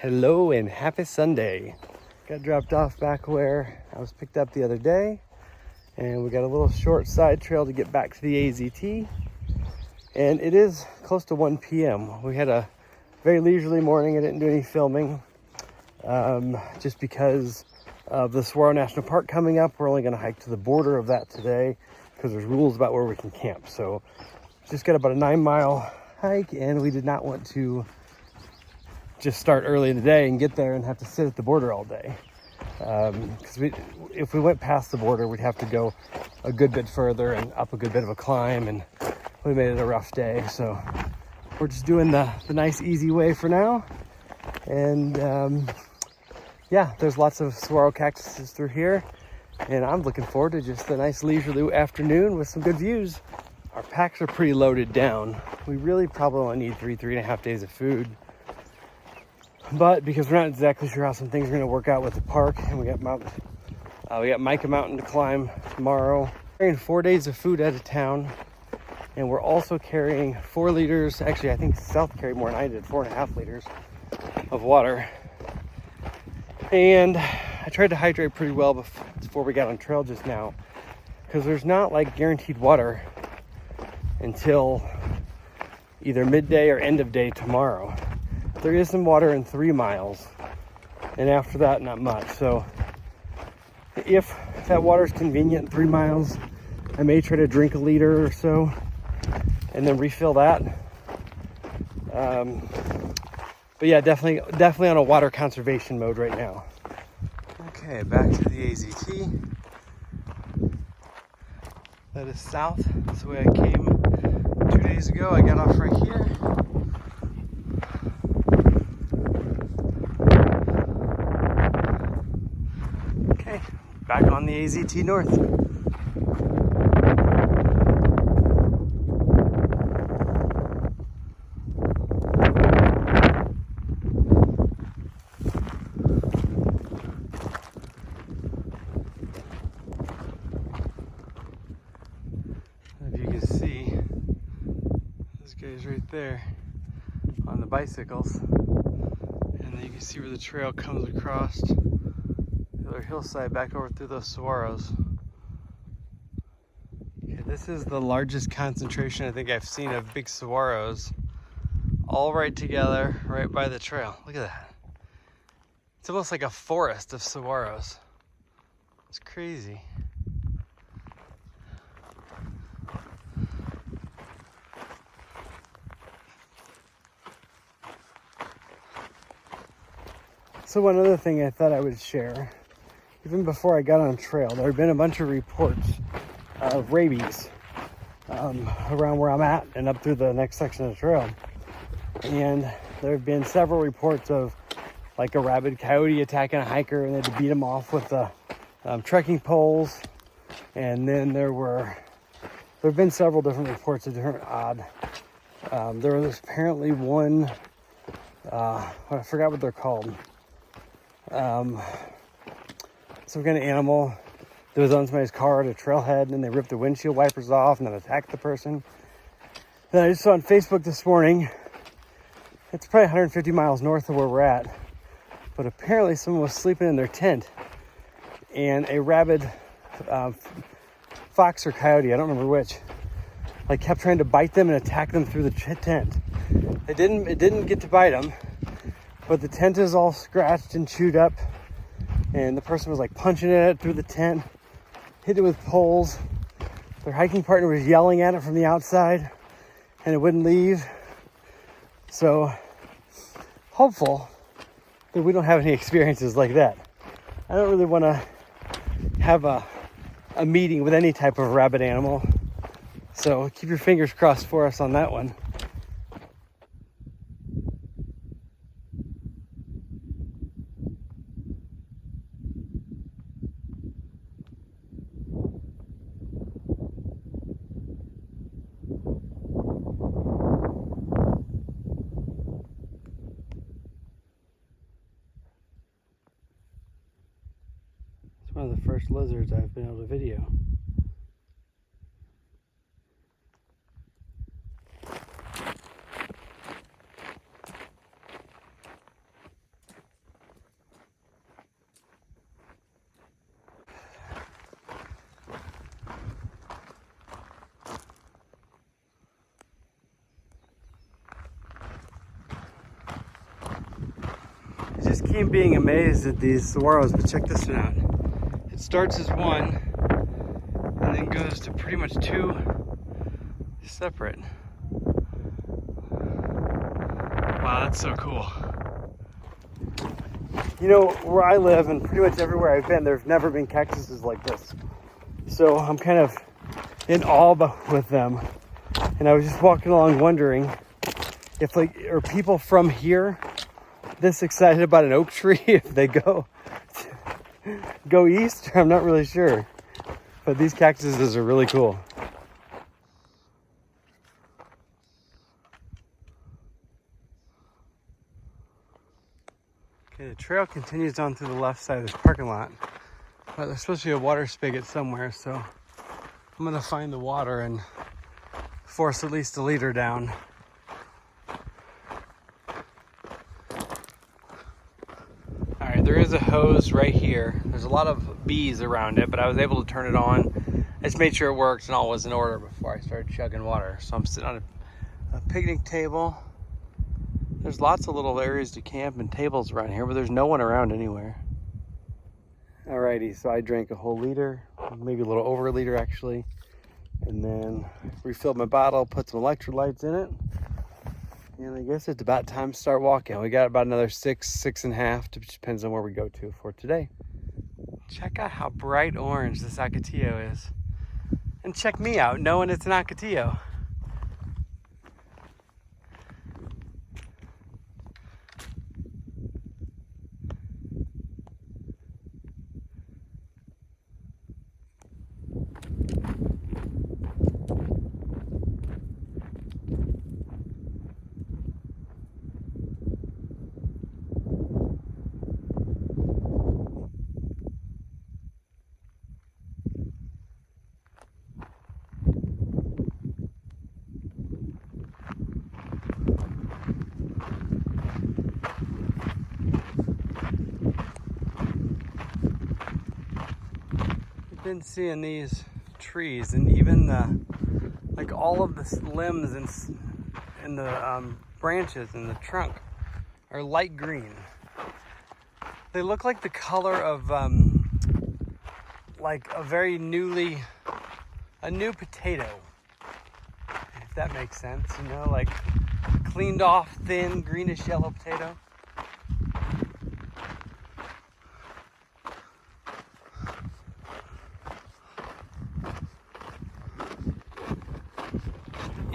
Hello and happy Sunday. Got dropped off back where I was picked up the other day, and we got a little short side trail to get back to the AZT. And it is close to 1 p.m. We had a very leisurely morning. I didn't do any filming just because of the Saguaro National Park coming up. We're only going to hike to the border of that today because there's rules about where we can camp. So just got about a 9-mile hike, and we did not want to just start early in the day and get there and have to sit at the border all day. Because if we went past the border, we'd have to go a good bit further and up a good bit of a climb, and we made it a rough day. So we're just doing the nice easy way for now. And yeah, there's lots of saguaro cactuses through here, and I'm looking forward to just a nice leisurely afternoon with some good views. Our packs are pretty loaded down. We really probably only need 3.5 days of food. But because we're not exactly sure how some things are going to work out with the park, and we got Micah Mountain to climb tomorrow. We're carrying 4 days of food out of town, and we're also carrying 4 liters. Actually, I think South carried more than I did, 4.5 liters of water. And I tried to hydrate pretty well before we got on trail just now, because there's not like guaranteed water until either midday or end of day tomorrow. There is some water in 3 miles, and after that, not much. So if that water is convenient in 3 miles, I may try to drink a liter or so and then refill that. But yeah, definitely on a water conservation mode right now. Okay, back to the AZT. That is south. That's the way I came 2 days ago. I got off right here. Okay, back on the AZT North. If you can see, those guys right there on the bicycles, and then you can see where the trail comes across the other hillside back over through those saguaros. Okay, this is the largest concentration I think I've seen of big saguaros all right together right by the trail. Look at that. It's almost like a forest of saguaros. It's crazy. So one other thing I thought I would share, even before I got on trail, there have been a bunch of reports of rabies around where I'm at and up through the next section of the trail. And there have been several reports of like a rabid coyote attacking a hiker, and they had to beat him off with the trekking poles. And then there have been several different reports of different odd. There was apparently one, I forgot what they're called. Some kind of animal that was on somebody's car at a trailhead, and they ripped the windshield wipers off and then attacked the person. Then I just saw on Facebook this morning, it's probably 150 miles north of where we're at, but apparently someone was sleeping in their tent, and a rabid fox or coyote, I don't remember which, like kept trying to bite them and attack them through the tent. It didn't get to bite them, but the tent is all scratched and chewed up, and the person was like punching it through the tent, hit it with poles. Their hiking partner was yelling at it from the outside, and it wouldn't leave. So hopeful that we don't have any experiences like that. I don't really want to have a meeting with any type of rabid animal, so keep your fingers crossed for us on that one. One of the first lizards I've been able to video. just keep being amazed at these saguaros, but check this one out. It starts as one and then goes to pretty much two separate. Wow, that's so cool. You know, where I live and pretty much everywhere I've been, there's never been cactuses like this. So I'm kind of in awe with them. And I was just walking along wondering if are people from here this excited about an oak tree if they go east? I'm not really sure. But these cactuses are really cool. Okay, the trail continues on through the left side of this parking lot. But there's supposed to be a water spigot somewhere, so I'm gonna find the water and force at least a liter down. All right, there is a hose right here. There's a lot of bees around it, but I was able to turn it on. I just made sure it worked and all was in order before I started chugging water. So I'm sitting on a picnic table. There's lots of little areas to camp and tables around here, but there's no one around anywhere. Alrighty, so I drank a whole liter, maybe a little over a liter actually, and then refilled my bottle, put some electrolytes in it, and I guess it's about time to start walking. We got about another 6.5, depends on where we go to for today. Check out how bright orange this Ocotillo is. And check me out, knowing it's an Ocotillo. Been seeing these trees and even like all of the limbs and the branches and the trunk are light green. They look like the color of like a new potato, if that makes sense, you know, like cleaned off, thin, greenish yellow potato.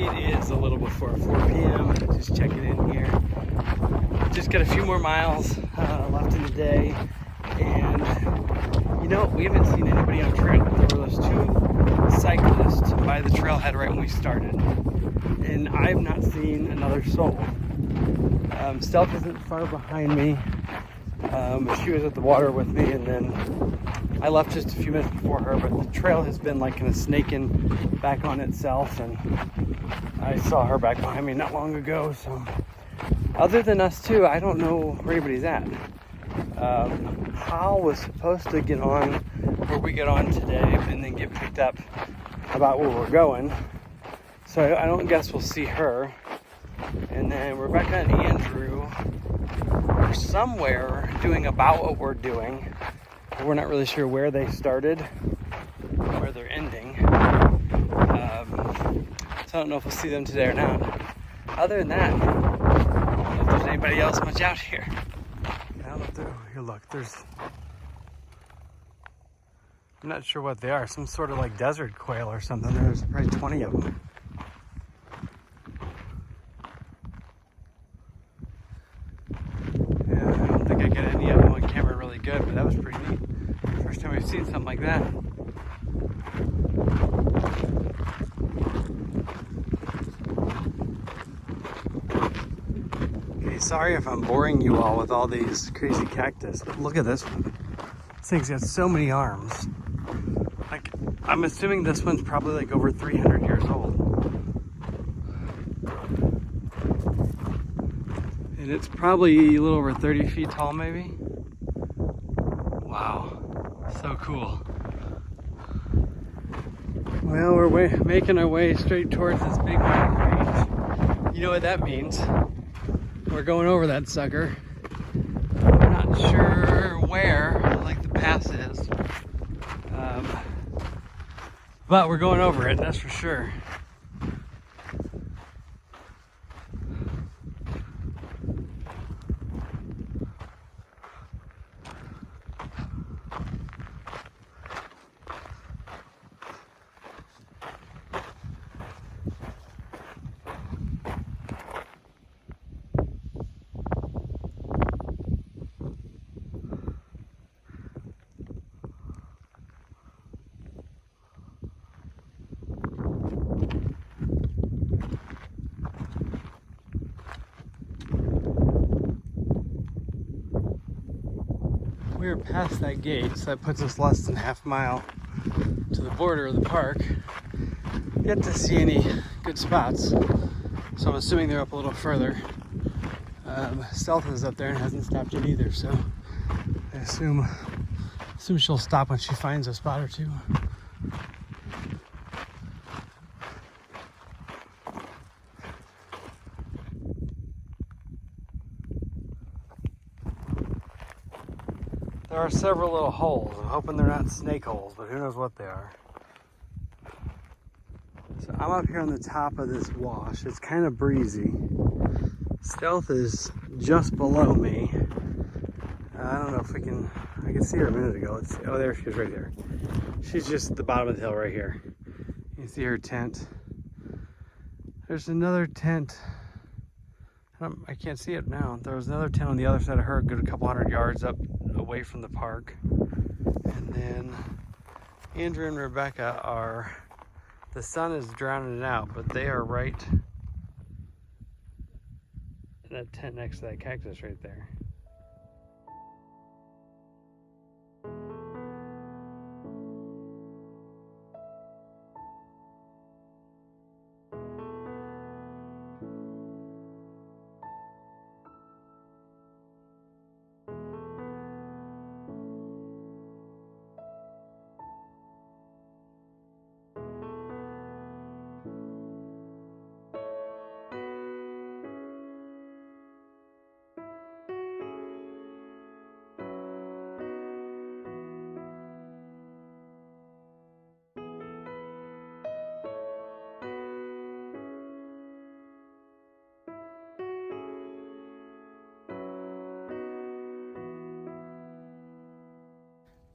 It is a little before 4 p.m. Just checking in here. Just got a few more miles left in the day, and you know, we haven't seen anybody on trail. There were those two cyclists by the trailhead right when we started, and I've not seen another soul. Stealth isn't far behind me. She was at the water with me, and then I left just a few minutes before her, but the trail has been like kind of snaking back on itself, and I saw her back behind me not long ago. So other than us two, I don't know where anybody's at. Hal was supposed to get on where we get on today and then get picked up about where we're going. So I don't guess we'll see her. And then Rebecca and Andrew are somewhere doing about what we're doing. We're not really sure where they started, where they're ending. So I don't know if we'll see them today or not. Other than that, I don't know if there's anybody else much out here. I don't know if here, look, I'm not sure what they are. Some sort of like desert quail or something. There's probably 20 of them. Yeah, I don't think I get any of them on camera really good, but that was pretty neat. First time I've seen something like that. Okay, sorry if I'm boring you all with all these crazy cactus, but look at this one. This thing's got so many arms. Like, I'm assuming this one's probably like over 300 years old. And it's probably a little over 30 feet tall, maybe. Wow. So cool. Well, we're making our way straight towards this big mountain range. You know what that means? We're going over that sucker. We're Not sure where, like the pass is, but we're going over it, that's for sure. We're past that gate, so that puts us less than half a mile to the border of the park. Yet to see any good spots, so I'm assuming they're up a little further. Stealth is up there and hasn't stopped yet either, so I assume she'll stop when she finds a spot or two. There are several little holes. I'm hoping they're not snake holes, but who knows what they are. So I'm up here on the top of this wash. It's kind of breezy. Stealth is just below me. I don't know if I can see her a minute ago. Oh, there she is right there. She's just at the bottom of the hill right here. You can see her tent. There's another tent. I can't see it now. There was another tent on the other side of her, a good couple hundred yards up away from the park. And then Andrew and Rebecca are, the sun is drowning it out, but they are right in that tent next to that cactus right there.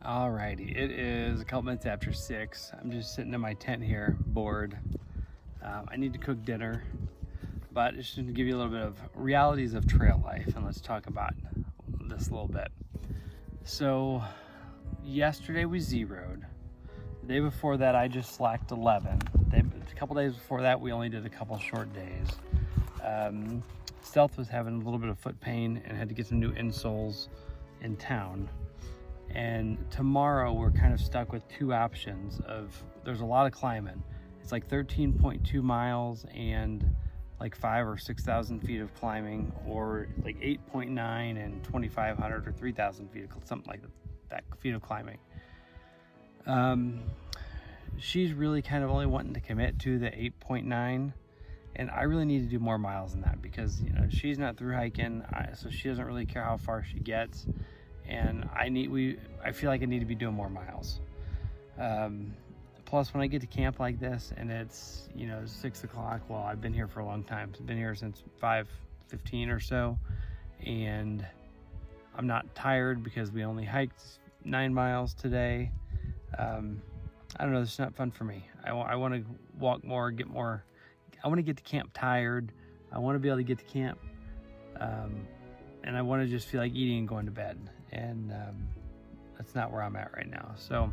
Alrighty, it is a couple minutes after 6. I'm just sitting in my tent here, bored. I need to cook dinner, but just to give you a little bit of realities of trail life, and let's talk about this a little bit. So, yesterday we zeroed. The day before that, I just slacked 11. A couple days before that, we only did a couple short days. Stealth was having a little bit of foot pain and had to get some new insoles in town. And tomorrow we're kind of stuck with two options there's a lot of climbing. It's like 13.2 miles and like 5,000 or 6,000 feet of climbing, or like 8.9 and 2,500 or 3,000 feet, something like that feet of climbing. She's really kind of only wanting to commit to the 8.9, and I really need to do more miles than that because, you know, she's not through hiking, so she doesn't really care how far she gets. And I feel like I need to be doing more miles. Plus, when I get to camp like this and it's, 6 o'clock, well, I've been here for a long time. I've been here since 5:15 or so, and I'm not tired because we only hiked 9 miles today. I don't know, it's not fun for me. I want to walk more, get more. I want to get to camp tired. I want to be able to get to camp, and I want to just feel like eating and going to bed. And that's not where I'm at right now. So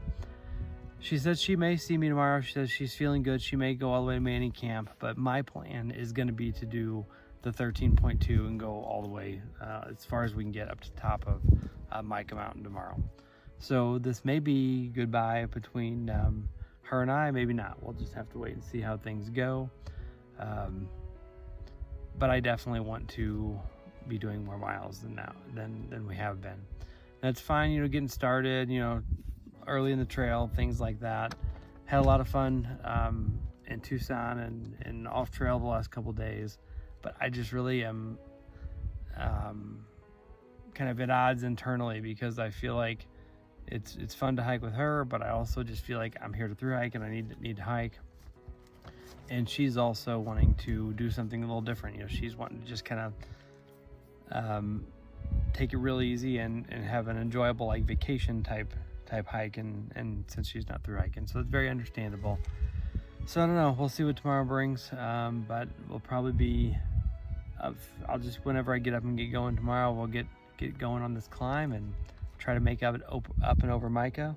she says she may see me tomorrow. She says she's feeling good. She may go all the way to Manning Camp, but my plan is going to be to do the 13.2 and go all the way as far as we can get up to the top of Micah Mountain tomorrow. So this may be goodbye between her and I, maybe not. We'll just have to wait and see how things go. But I definitely want to be doing more miles than we have been. That's fine, getting started, early in the trail, things like that. Had a lot of fun in Tucson and off trail the last couple days, but I just really am kind kind of at odds internally, because I feel like it's fun to hike with her, but I also just feel like I'm here to through hike and I need to hike. And she's also wanting to do something a little different. You know, she's wanting to just kind of take it real easy and have an enjoyable like vacation type hike, and since she's not through hiking, so it's very understandable. So I don't know, we'll see what tomorrow brings, but we'll probably be I'll just, whenever I get up and get going tomorrow, we'll get going on this climb and try to make up and over Micah.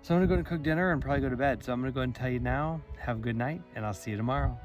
So I'm gonna go and cook dinner and probably go to bed. So I'm gonna go ahead and tell you now, have a good night, and I'll see you tomorrow.